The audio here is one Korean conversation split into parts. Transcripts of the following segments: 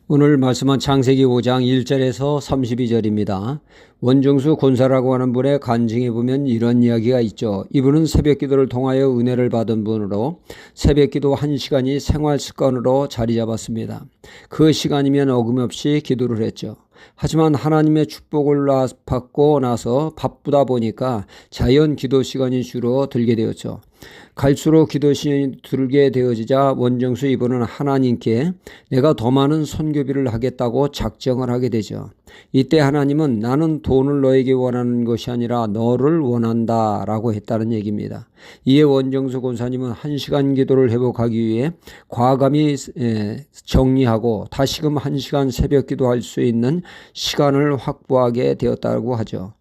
오늘 말씀은 창세기 5장 1절에서 32절입니다. 원정수 권사라고 하는 분의 간증에 보면 이런 이야기가 있죠. 이분은 새벽 기도를 통하여 은혜를 받은 분으로 새벽 기도 1시간이 생활 습관으로 자리 잡았습니다. 그 시간이면 어김없이 기도를 했죠. 하지만 하나님의 축복을 받고 나서 바쁘다 보니까 자연 기도 시간이 주로 들게 되었죠. 갈수록 기도 시간이 들게 되어지자 원정수 이분은 하나님께 내가 더 많은 선교비를 하겠다고 작정을 하게 되죠. 이때 하나님은 나는 돈을 너에게 원하는 것이 아니라 너를 원한다 라고 했다는 얘기입니다. 이에 원정수 권사님은 1시간 기도를 회복하기 위해 과감히 정리하고 다시금 1시간 새벽 기도할 수 있는 시간을 확보하게 되었다고 하죠.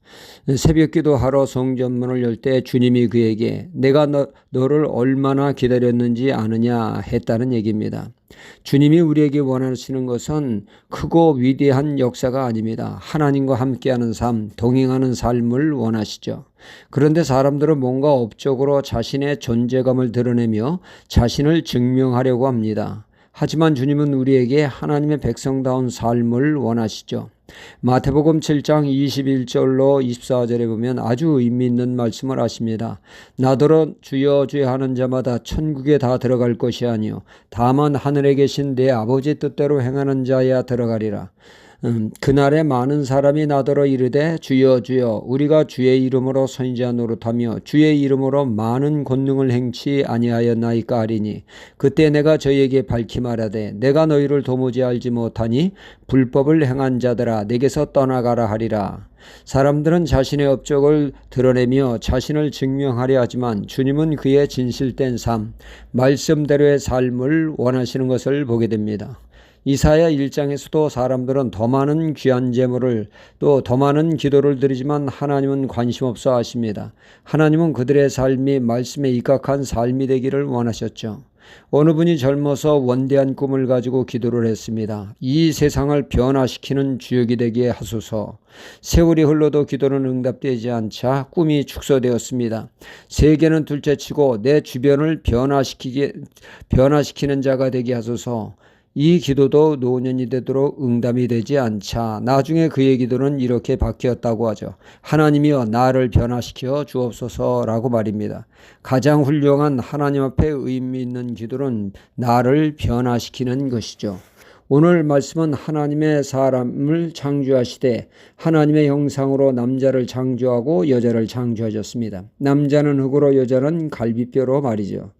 새벽 기도하러 성전문을 열 때 주님이 그에게 내가 너를 얼마나 기다렸는지 아느냐 했다는 얘기입니다. 주님이 우리에게 원하시는 것은 크고 위대한 역사가 아닙니다. 하나님과 함께하는 삶, 동행하는 삶을 원하시죠. 그런데 사람들은 뭔가 업적으로 자신의 존재감을 드러내며 자신을 증명하려고 합니다. 하지만 주님은 우리에게 하나님의 백성다운 삶을 원하시죠. 마태복음 7장 21절로 24절에 보면 아주 의미 있는 말씀을 하십니다. 나더러 주여 주여 하는 자마다 천국에 다 들어갈 것이 아니요 다만 하늘에 계신 내 아버지 뜻대로 행하는 자야 들어가리라. 그날에 많은 사람이 나더러 이르되 주여 주여 우리가 주의 이름으로 선지자 노릇하며 주의 이름으로 많은 권능을 행치 아니하였나이까 하리니 그때 내가 저희에게 밝히 말하되 내가 너희를 도무지 알지 못하니 불법을 행한 자들아 내게서 떠나가라 하리라. 사람들은 자신의 업적을 드러내며 자신을 증명하려 하지만 주님은 그의 진실된 삶, 말씀대로의 삶을 원하시는 것을 보게 됩니다. 이사야 1장에서도 사람들은 더 많은 귀한 제물을 또 더 많은 기도를 드리지만 하나님은 관심 없어 하십니다. 하나님은 그들의 삶이 말씀에 입각한 삶이 되기를 원하셨죠. 어느 분이 젊어서 원대한 꿈을 가지고 기도를 했습니다. 이 세상을 변화시키는 주역이 되게 하소서. 세월이 흘러도 기도는 응답되지 않자 꿈이 축소되었습니다. 세계는 둘째치고 내 주변을 변화시키는 자가 되게 하소서. 이 기도도 노년이 되도록 응답이 되지 않자 나중에 그의 기도는 이렇게 바뀌었다고 하죠. 하나님이여 나를 변화시켜 주옵소서라고 말입니다. 가장 훌륭한 하나님 앞에 의미 있는 기도는 나를 변화시키는 것이죠. 오늘 말씀은 하나님의 사람을 창조하시되 하나님의 형상으로 남자를 창조하고 여자를 창조하셨습니다. 남자는 흙으로 여자는 갈비뼈로 말이죠.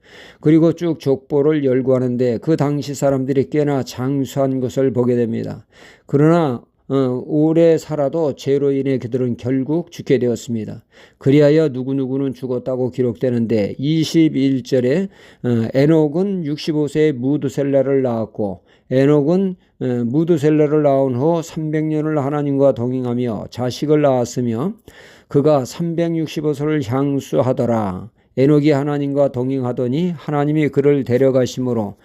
그리고 쭉 족보를 열거하는데 그 당시 사람들이 꽤나 장수한 것을 보게 됩니다. 그러나 오래 살아도 죄로 인해 그들은 결국 죽게 되었습니다. 그리하여 누구누구는 죽었다고 기록되는데 21절에 에녹은 65세에 무드셀라를 낳았고 에녹은 무드셀라를 낳은 후 300년을 하나님과 동행하며 자식을 낳았으며 그가 365세를 향수하더라. 에녹이 하나님과 동행하더니 하나님이 그를 데려가심으로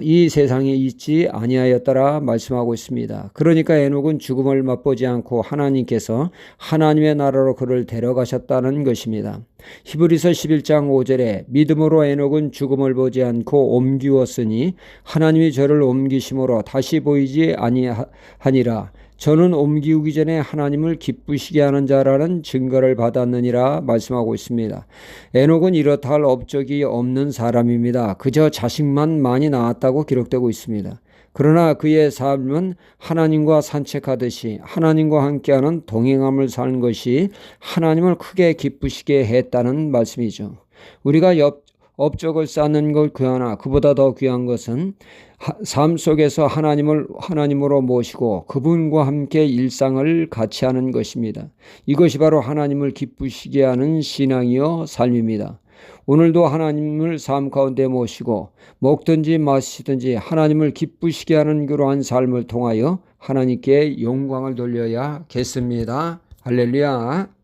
이 세상에 있지 아니하였더라 말씀하고 있습니다. 그러니까 에녹은 죽음을 맛보지 않고 하나님께서 하나님의 나라로 그를 데려가셨다는 것입니다. 히브리서 11장 5절에 믿음으로 에녹은 죽음을 보지 않고 옮기었으니 하나님이 저를 옮기심으로 다시 보이지 아니하니라. 저는 옮기우기 전에 하나님을 기쁘시게 하는 자라는 증거를 받았느니라 말씀하고 있습니다. 에녹은 이렇다 할 업적이 없는 사람입니다. 그저 자식만 많이 낳았다고 기록되고 있습니다. 그러나 그의 삶은 하나님과 산책하듯이 하나님과 함께하는 동행함을 사는 것이 하나님을 크게 기쁘시게 했다는 말씀이죠. 우리가 업적을 쌓는 것 귀하나 그보다 더 귀한 것은 삶 속에서 하나님으로 모시고 그분과 함께 일상을 같이 하는 것입니다. 이것이 바로 하나님을 기쁘시게 하는 신앙이요 삶입니다. 오늘도 하나님을 삶 가운데 모시고 먹든지 마시든지 하나님을 기쁘시게 하는 그러한 삶을 통하여 하나님께 영광을 돌려야겠습니다. 할렐루야.